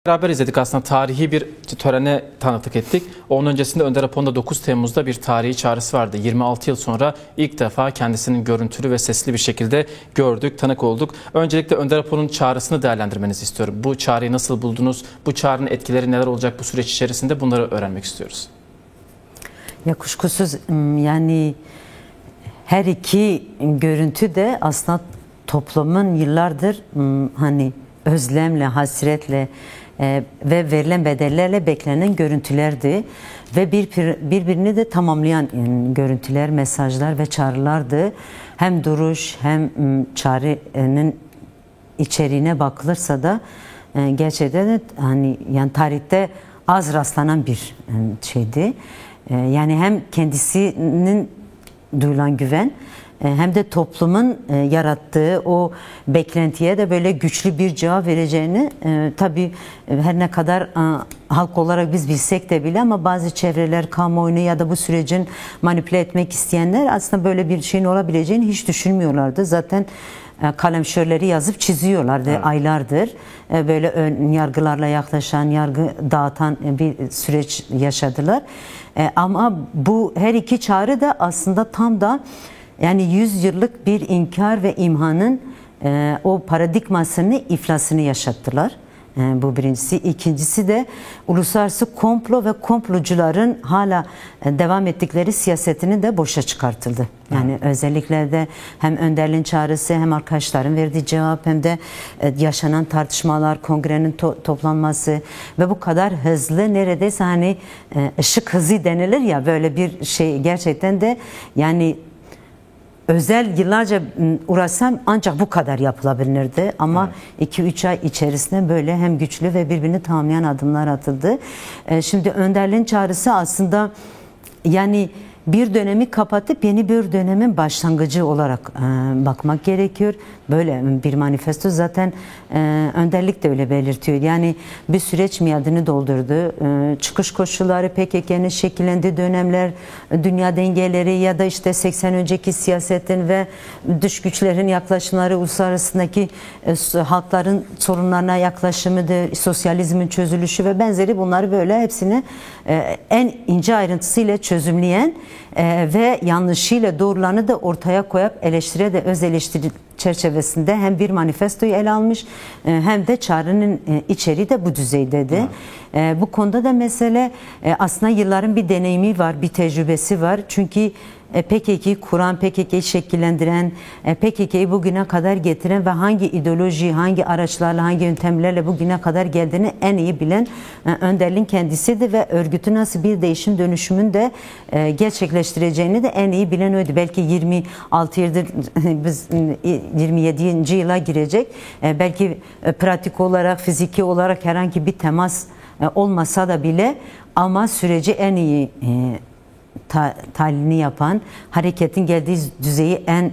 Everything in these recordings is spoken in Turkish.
Beraber izledik aslında, tarihi bir törene tanıklık ettik. Onun öncesinde Önder Apo'nun da 9 Temmuz'da bir tarihi çağrısı vardı. 26 yıl sonra ilk defa kendisinin görüntülü ve sesli bir şekilde gördük, tanık olduk. Öncelikle Önder Apo'nun çağrısını değerlendirmenizi istiyorum. Bu çağrıyı nasıl buldunuz? Bu çağrının etkileri neler olacak bu süreç içerisinde? Bunları öğrenmek istiyoruz. Ya kuşkusuz yani her iki görüntü de aslında toplumun yıllardır hani özlemle, hasretle ve verilen bedellerle beklenen görüntülerdi ve birbirini de tamamlayan görüntüler, mesajlar ve çağrılardı. Hem duruş hem çağrının içeriğine bakılırsa da gerçekten de hani yani tarihte az rastlanan bir şeydi. Yani hem kendisinin duyulan güven hem de toplumun yarattığı o beklentiye de böyle güçlü bir cevap vereceğini tabii her ne kadar halk olarak biz bilsek de bile ama bazı çevreler, kamuoyunu ya da bu sürecin manipüle etmek isteyenler aslında böyle bir şeyin olabileceğini hiç düşünmüyorlardı. Zaten kalemşörleri yazıp çiziyorlardı, evet, aylardır. Böyle ön yargılarla yaklaşan, yargı dağıtan bir süreç yaşadılar. Ama bu her iki çağrı da aslında tam da yani 100 yıllık bir inkar ve imhanın o paradigmasını, iflasını yaşattılar. Bu birincisi. İkincisi de uluslararası komplo ve komplocuların hala devam ettikleri siyasetini de boşa çıkartıldı. Yani özellikle de hem önderliğin çağrısı hem arkadaşların verdiği cevap hem de yaşanan tartışmalar, kongrenin toplanması ve bu kadar hızlı, neredeyse hani ışık hızı denilir ya, böyle bir şey gerçekten de yani özel yıllarca uğraşsam ancak bu kadar yapılabilirdi ama 2-3 ay içerisinde böyle hem güçlü ve birbirini tamamlayan adımlar atıldı. Şimdi önderliğin çağrısı aslında yani bir dönemi kapatıp yeni bir dönemin başlangıcı olarak bakmak gerekiyor. Böyle bir manifesto zaten önderlik de öyle belirtiyor. Yani bir süreç miadını doldurdu. Çıkış koşulları, PKK'nın şekillendiği dönemler, dünya dengeleri ya da işte 80 önceki siyasetin ve dış güçlerin yaklaşımları, uluslararasındaki halkların sorunlarına yaklaşımıdır, sosyalizmin çözülüşü ve benzeri, bunları böyle hepsini en ince ayrıntısıyla çözümleyen ve yanlışıyla doğrularını da ortaya koyup eleştire de öz eleştiri çerçevesinde hem bir manifestoyu ele almış hem de çağrının içeriği de bu düzeydeydi. Bu konuda da mesele aslında yılların bir deneyimi var, bir tecrübesi var. Çünkü PKK'yı kuran, PKK'yı şekillendiren, PKK'yı bugüne kadar getiren ve hangi ideoloji, hangi araçlarla, hangi yöntemlerle bugüne kadar geldiğini en iyi bilen önderliğin kendisiydi ve örgütü nasıl bir değişim dönüşümün de gerçekleştireceğini de en iyi bilen oydu. Belki 26 yıldır biz 27. yıla girecek. Belki pratik olarak, fiziki olarak herhangi bir temas olmasa da bile ama süreci en iyi tahlilini yapan, hareketin geldiği düzeyi en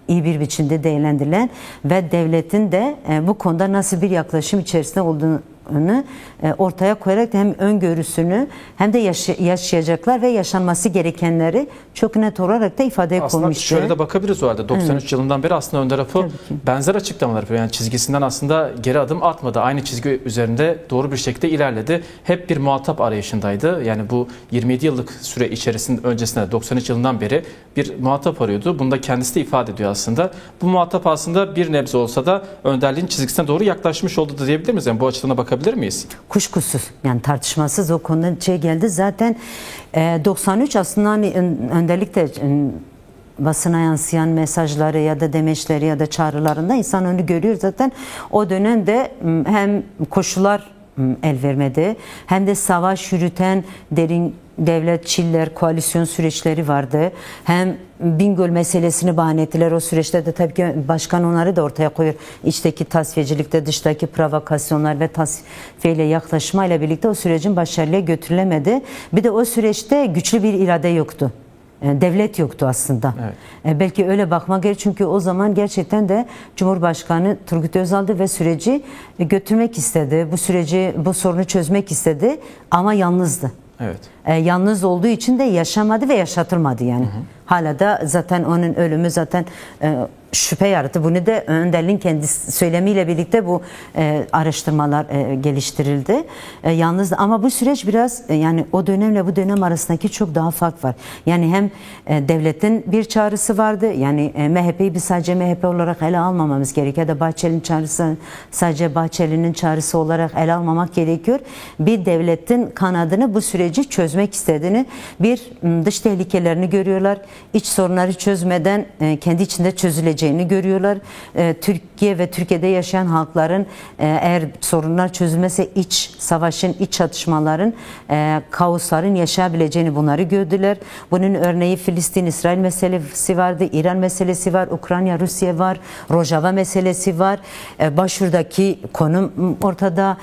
iyi bir biçimde değerlendirilen ve devletin de bu konuda nasıl bir yaklaşım içerisinde olduğunu ortaya koyarak hem öngörüsünü hem de yaşayacaklar ve yaşanması gerekenleri çok net olarak da ifadeye koymuştu. Aslında şöyle de bakabiliriz o halde. 93 yılından beri aslında Önder Apo benzer açıklamalar yapıyor. Yani çizgisinden aslında geri adım atmadı. Aynı çizgi üzerinde doğru bir şekilde ilerledi. Hep bir muhatap arayışındaydı. Yani bu 27 yıllık süre içerisinde, öncesinde 93 yılından beri bir muhatap arıyordu. Bunu da kendisi de ifade ediyor aslında. Bu muhatap aslında bir nebze olsa da önderliğin çizgisine doğru yaklaşmış oldu da diyebilir miyiz? Yani bu açıdan bakabilir miyiz? Kuşkusuz, yani tartışmasız o konuda geldi. Zaten 93 aslında hani önderlikle basına yansıyan mesajları ya da demeçleri ya da çağrılarında insan onu görüyor zaten. O dönemde hem koşullar el vermedi hem de savaş yürüten derin devletçiler, koalisyon süreçleri vardı. Hem Bingöl meselesini bahane ettiler. O süreçte de tabii ki başkan onları da ortaya koyuyor. İçteki tasfiyecilikte, dıştaki provokasyonlar ve tasfiyeyle yaklaşmayla birlikte o sürecin başarıya götürülemedi. Bir de o süreçte güçlü bir irade yoktu. Devlet yoktu aslında. Evet. Belki öyle bakmak gerekir çünkü o zaman gerçekten de Cumhurbaşkanı Turgut Özal'dı ve süreci götürmek istedi. Bu süreci, bu sorunu çözmek istedi ama yalnızdı. Evet. Yalnız olduğu için de yaşamadı ve yaşatılmadı yani. Hala da zaten onun ölümü zaten şüphe yarattı. Bunu da önderliğin kendisi söylemiyle birlikte bu araştırmalar geliştirildi. Yalnız ama bu süreç biraz yani o dönemle bu dönem arasındaki çok daha fark var. Yani hem devletin bir çağrısı vardı. Yani MHP'yi biz sadece MHP olarak ele almamamız gerekiyor. Ya da Bahçeli'nin çağrısı sadece Bahçeli'nin çağrısı olarak ele almamak gerekiyor. Bir devletin kanadını bu süreci çözmek istediğini, bir dış tehlikelerini görüyorlar. İç sorunları çözmeden kendi içinde çözüleceğini görüyorlar. Türkiye ve Türkiye'de yaşayan halkların eğer sorunlar çözülmese iç savaşın, iç çatışmaların, kaosların yaşayabileceğini bunları gördüler. Bunun örneği Filistin-İsrail meselesi vardı, İran meselesi var, Ukrayna-Rusya var, Rojava meselesi var. Başvurdaki konum ortada,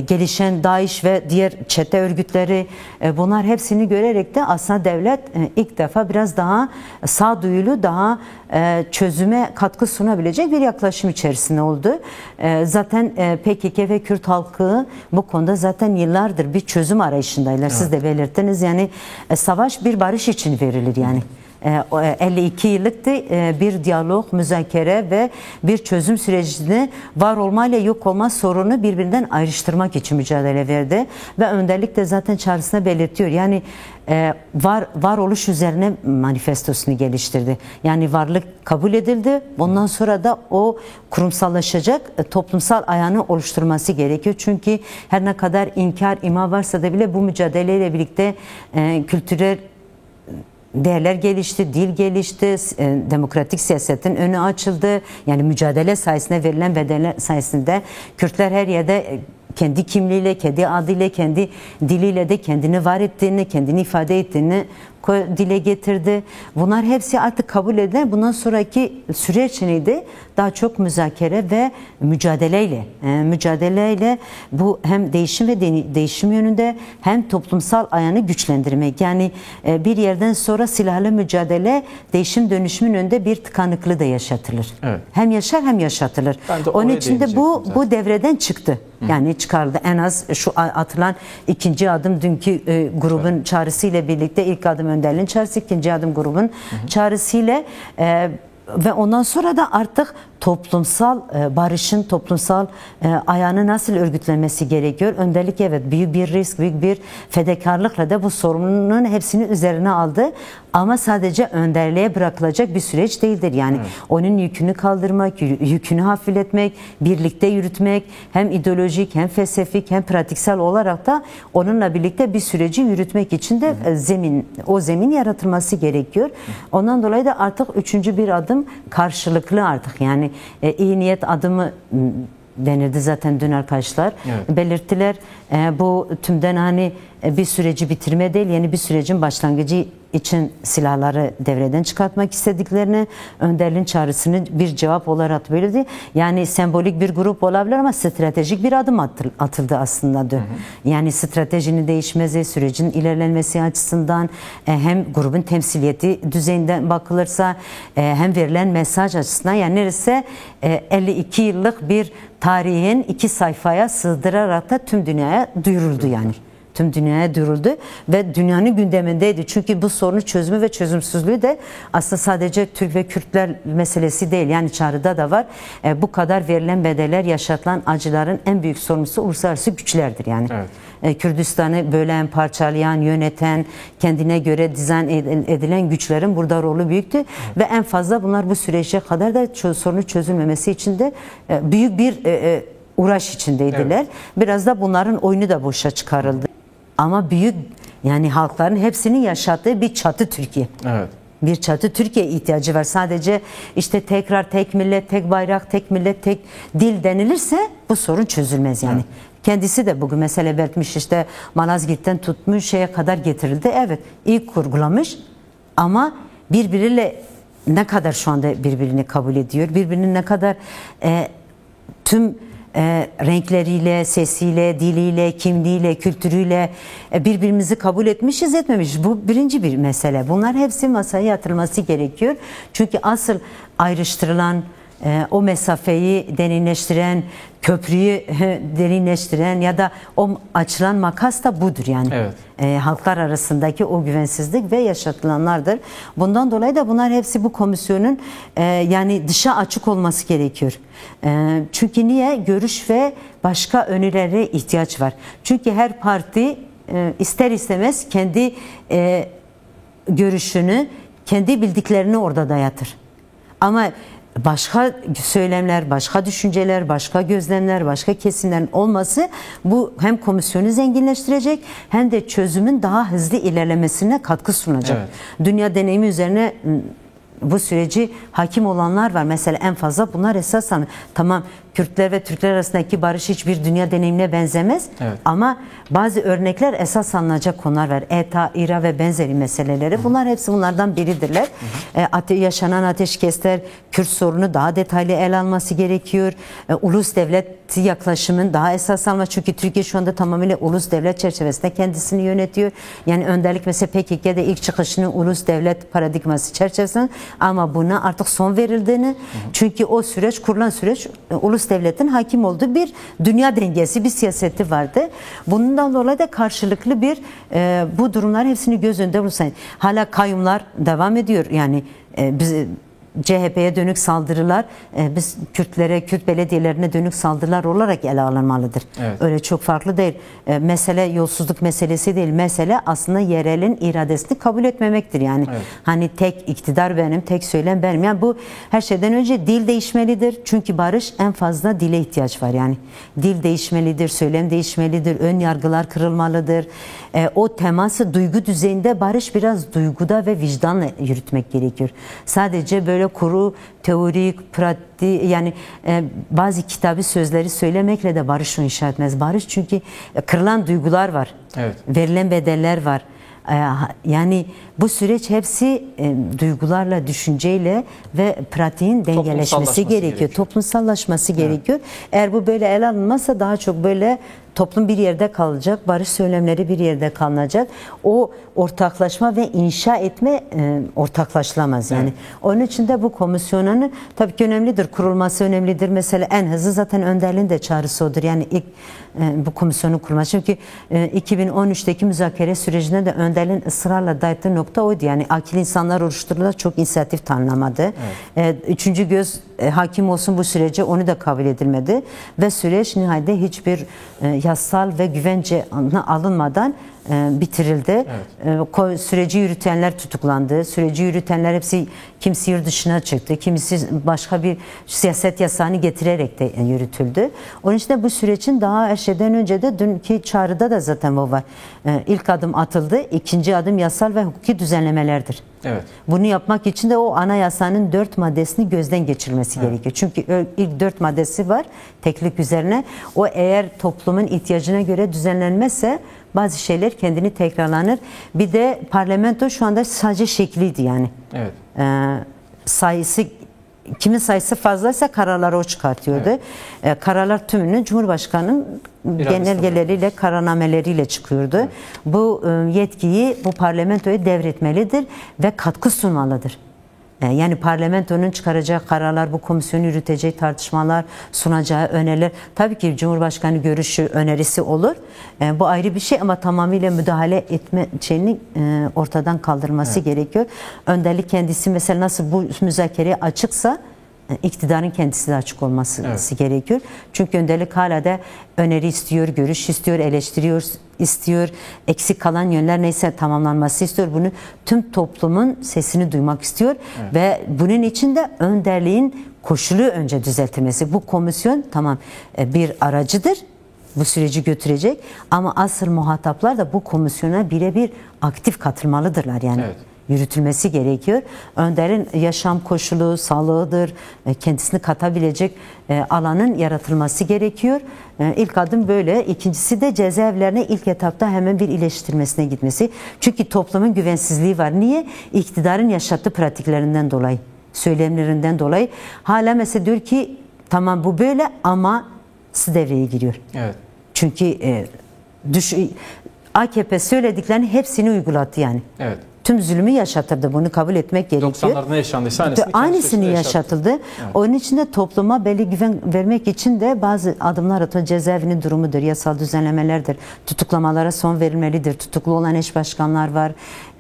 gelişen DAEŞ ve diğer çete örgütleri, bunlar hepsini görerek de aslında devlet ilk defa biraz daha sağduyulu, daha çözüme katkı sunabilecek bir yaklaşım içerisinde oldu. Zaten PKK ve Kürt halkı bu konuda zaten yıllardır bir çözüm arayışındaylar. Evet. Siz de belirttiniz. Yani savaş bir barış için verilir yani. 52 yıllıktı bir diyalog, müzakere ve bir çözüm sürecinde var olma ile yok olma sorunu birbirinden ayrıştırmak için mücadele verdi. Ve önderlik de zaten çağrısında belirtiyor. Yani varoluş üzerine manifestosunu geliştirdi. Yani varlık kabul edildi. Bundan sonra da o kurumsallaşacak toplumsal ayağını oluşturması gerekiyor. Çünkü her ne kadar inkar, ima varsa da bile bu mücadeleyle birlikte kültürel değerler gelişti, dil gelişti, demokratik siyasetin önü açıldı. Yani mücadele sayesinde verilen bedeller sayesinde Kürtler her yerde kendi kimliğiyle, kendi adıyla, kendi diliyle de kendini var ettiğini, kendini ifade ettiğini dile getirdi. Bunlar hepsi artık kabul edilen. Bundan sonraki süreç neydi? Daha çok müzakere ve mücadeleyle bu hem değişim ve değişim yönünde hem toplumsal ayağını güçlendirmek. Yani bir yerden sonra silahlı mücadele değişim dönüşümün önünde bir tıkanıklığı da yaşatılır. Evet. Hem yaşar hem yaşatılır. Onun için de bu devreden çıktı. Yani çıkarıldı. En az şu atılan ikinci adım dünkü grubun çağrısıyla birlikte ilk adım önderliğin çağrısı, ikinci adım grubun çağrısıyla ve ondan sonra da artık toplumsal barışın toplumsal ayağını nasıl örgütlenmesi gerekiyor? Önderlik evet büyük bir risk, büyük bir fedakarlıkla da bu sorunun hepsini üzerine aldı. Ama sadece önderliğe bırakılacak bir süreç değildir. Yani evet. Onun yükünü kaldırmak, yükünü hafifletmek, birlikte yürütmek, hem ideolojik hem felsefik hem pratiksel olarak da onunla birlikte bir süreci yürütmek için de o zemin yaratılması gerekiyor. Ondan dolayı da artık üçüncü bir adım karşılıklı artık yani iyi niyet adımı denildi zaten dün arkadaşlar. Evet. Belirttiler. Bu tümden hani bir süreci bitirme değil, yeni bir sürecin başlangıcı için silahları devreden çıkartmak istediklerini, önderliğin çağrısını bir cevap olarak belirdi. Yani sembolik bir grup olabilir ama stratejik bir adım atıldı aslında. Yani stratejinin değişmesi, sürecin ilerlenmesi açısından hem grubun temsiliyeti düzeyinden bakılırsa hem verilen mesaj açısından yani neredeyse 52 yıllık bir tarihin 2 sayfaya sığdırarak da tüm dünyaya duyuruldu yani. Tüm dünyaya duyuruldu ve dünyanın gündemindeydi. Çünkü bu sorunun çözümü ve çözümsüzlüğü de aslında sadece Türk ve Kürtler meselesi değil. Yani çağrıda da var. Bu kadar verilen bedeller, yaşatılan acıların en büyük sorumlusu uluslararası güçlerdir yani. Evet. Kürdistan'ı bölen, parçalayan, yöneten, kendine göre dizayn edilen güçlerin burada rolü büyüktü. Evet. Ve en fazla bunlar bu sürece kadar da sorunun çözülmemesi için de büyük bir uğraş içindeydiler. Evet. Biraz da bunların oyunu da boşa çıkarıldı. Ama büyük yani halkların hepsinin yaşadığı bir çatı Türkiye. Evet. Bir çatı Türkiye ihtiyacı var. Sadece işte tekrar tek millet, tek bayrak, tek millet, tek dil denilirse bu sorun çözülmez yani. Evet. Kendisi de bugün mesele belirtmiş işte Malazgirt'ten tutmuş şeye kadar getirildi. Evet iyi kurgulamış ama birbiriyle ne kadar şu anda birbirini kabul ediyor, birbirini ne kadar tüm renkleriyle, sesiyle, diliyle, kimliğiyle, kültürüyle birbirimizi kabul etmişiz, etmemiş. Bu birinci bir mesele. Bunlar hepsi masaya yatırılması gerekiyor. Çünkü asıl ayrıştırılan, o mesafeyi derinleştiren, köprüyü derinleştiren ya da o açılan makas da budur yani. Evet. Halklar arasındaki o güvensizlik ve yaşatılanlardır. Bundan dolayı da bunlar hepsi bu komisyonun yani dışa açık olması gerekiyor. Çünkü niye? Görüş ve başka önerilere ihtiyaç var. Çünkü her parti ister istemez kendi görüşünü, kendi bildiklerini orada dayatır. Ama başka söylemler, başka düşünceler, başka gözlemler, başka kesimlerin olması bu hem komisyonu zenginleştirecek hem de çözümün daha hızlı ilerlemesine katkı sunacak. Evet. Dünya deneyimi üzerine bu süreci hakim olanlar var. Mesela en fazla bunlar esasen tamam Kürtler ve Türkler arasındaki barış hiçbir dünya deneyimine benzemez. Evet. Ama bazı örnekler esas alınacak konular var. ETA, İRA ve benzeri meseleleri. Bunlar hepsi bunlardan biridirler. Yaşanan ateşkesler, Kürt sorunu daha detaylı ele alması gerekiyor. Ulus devlet yaklaşımın daha esas alması. Çünkü Türkiye şu anda tamamıyla ulus devlet çerçevesinde kendisini yönetiyor. Yani önderlik mesela PKK'de ilk çıkışını ulus devlet paradigması çerçevesinde ama buna artık son verildiğini çünkü o süreç kurulan süreç ulus devletin hakim olduğu bir dünya dengesi, bir siyaseti vardı. Bundan dolayı da karşılıklı bir bu durumlar hepsini göz önünde bulunsun. Hala kayyumlar devam ediyor. Yani biz CHP'ye dönük saldırılar biz Kürtlere, Kürt belediyelerine dönük saldırılar olarak ele alınmalıdır. Evet. Öyle çok farklı değil. Mesele yolsuzluk meselesi değil. Mesele aslında yerelin iradesini kabul etmemektir. Yani evet. hani tek iktidar benim, tek söylem benim. Yani bu her şeyden önce dil değişmelidir. Çünkü barış en fazla dile ihtiyaç var. Yani dil değişmelidir, söylem değişmelidir, ön yargılar kırılmalıdır. O teması duygu düzeyinde barış biraz duyguda ve vicdanla yürütmek gerekiyor. Sadece böyle kuru, teorik, pratik yani bazı kitabı sözleri söylemekle de barış inşa etmez. Barış çünkü kırılan duygular var. Evet. Verilen bedeller var. Yani bu süreç hepsi duygularla, düşünceyle ve pratiğin dengeleşmesi gerekiyor. Toplumsallaşması gerekiyor. Eğer bu böyle ele alınmazsa daha çok böyle toplum bir yerde kalacak, barış söylemleri bir yerde kalacak. O ortaklaşma ve inşa etme ortaklaşılamaz yani. Evet. Onun için de bu komisyonun tabii ki önemlidir, kurulması önemlidir. Mesela en hızlı zaten önderliğin de çağrısı odur. Yani ilk bu komisyonun kurulması. Çünkü 2013'teki müzakere sürecinde de önderliğin ısrarla dayattığı nokta oydu. Yani akil insanlar oluşturdular, çok inisiyatif tanınamadı. Evet. Üçüncü göz hakim olsun bu sürece onu da kabul edilmedi. Ve süreç nihayede hiçbir yasal ve güvence alınmadan bitirildi. Evet. Süreci yürütenler tutuklandı. Süreci yürütenler hepsi kimisi yurt dışına çıktı. Kimisi başka bir siyaset yasağını getirerek de yürütüldü. Onun için de bu sürecin daha her şeyden önce de dünkü çağrıda da zaten bu var. İlk adım atıldı. İkinci adım yasal ve hukuki düzenlemelerdir. Evet. Bunu yapmak için de o anayasanın 4 maddesini gözden geçirilmesi gerekiyor. Çünkü ilk 4 maddesi var teklik üzerine. O eğer toplumun ihtiyacına göre düzenlenmezse bazı şeyler kendini tekrarlanır. Bir de parlamento şu anda sadece şekliydi yani. Evet. Sayısı kimin sayısı fazlaysa kararları o çıkartıyordu. Evet. Kararlar tümünü Cumhurbaşkanı'nın genelgeleriyle, kararnameleriyle çıkıyordu. Evet. Bu yetkiyi bu parlamentoya devretmelidir ve katkı sunmalıdır. Yani parlamentonun çıkaracağı kararlar, bu komisyonu yürüteceği tartışmalar, sunacağı öneriler. Tabii ki Cumhurbaşkanı görüşü, önerisi olur. Bu ayrı bir şey ama tamamıyla müdahale etme şeyini ortadan kaldırması gerekiyor. Önderlik kendisi mesela nasıl bu müzakereye açıksa iktidarın kendisi de açık olması gerekiyor. Çünkü önderlik hala da öneri istiyor, görüş istiyor, eleştiriyor istiyor. Eksik kalan yönler neyse tamamlanması istiyor. Bunu tüm toplumun sesini duymak istiyor. Evet. Ve bunun için de önderliğin koşulu önce düzeltilmesi. Bu komisyon tamam bir aracıdır. Bu süreci götürecek ama asıl muhataplar da bu komisyona birebir aktif katılmalıdırlar yani. Evet. Yürütülmesi gerekiyor. Önderin yaşam koşulu, sağlığıdır, kendisini katabilecek alanın yaratılması gerekiyor. İlk adım böyle. İkincisi de cezaevlerine ilk etapta hemen bir iyileştirmesine gitmesi. Çünkü toplumun güvensizliği var. Niye? İktidarın yaşattığı pratiklerinden dolayı, söylemlerinden dolayı. Hala mesela diyor ki tamam bu böyle ama devreye giriyor. Evet. Çünkü AKP söylediklerinin hepsini uygulattı yani. Evet. tüm zulmü yaşatırdı. Bunu kabul etmek gerekiyor. 90'larda ne yaşandıysa aynısını, Aynısını yaşatıldı. Evet. Onun için de topluma belli güven vermek için de bazı adımlar atıyor. Cezaevinin durumudur, yasal düzenlemelerdir. Tutuklamalara son verilmelidir. Tutuklu olan eş başkanlar var,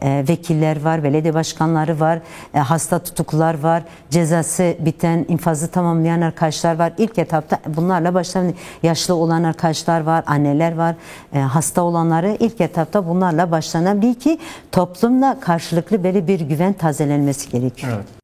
vekiller var, belediye başkanları var, hasta tutuklular var, cezası biten, infazı tamamlayan arkadaşlar var. İlk etapta bunlarla başlayan yaşlı olan arkadaşlar var, anneler var, hasta olanları ilk etapta bunlarla başlanabilir ki toplumla karşılıklı böyle bir güven tazelenmesi gerekiyor. Evet.